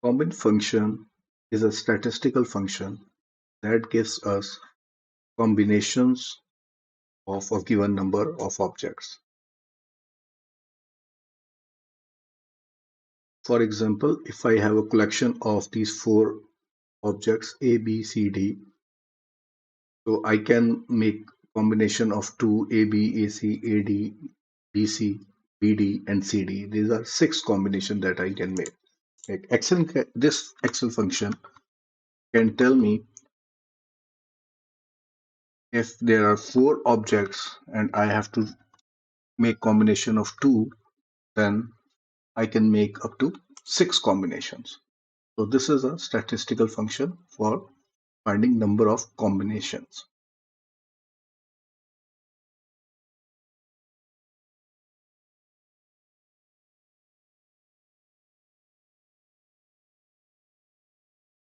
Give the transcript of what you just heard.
COMBIN function is a statistical function that gives us combinations of a given number of objects. For example, if I have a collection of these four objects A, B, C, D, so I can make combination of two AB, AC, AD, BC, BD, and CD. These are six combinations that I can make. Like this Excel function can tell me if there are four objects and I have to make combination of two, then I can make up to six combinations. So this is a statistical function for finding number of combinations.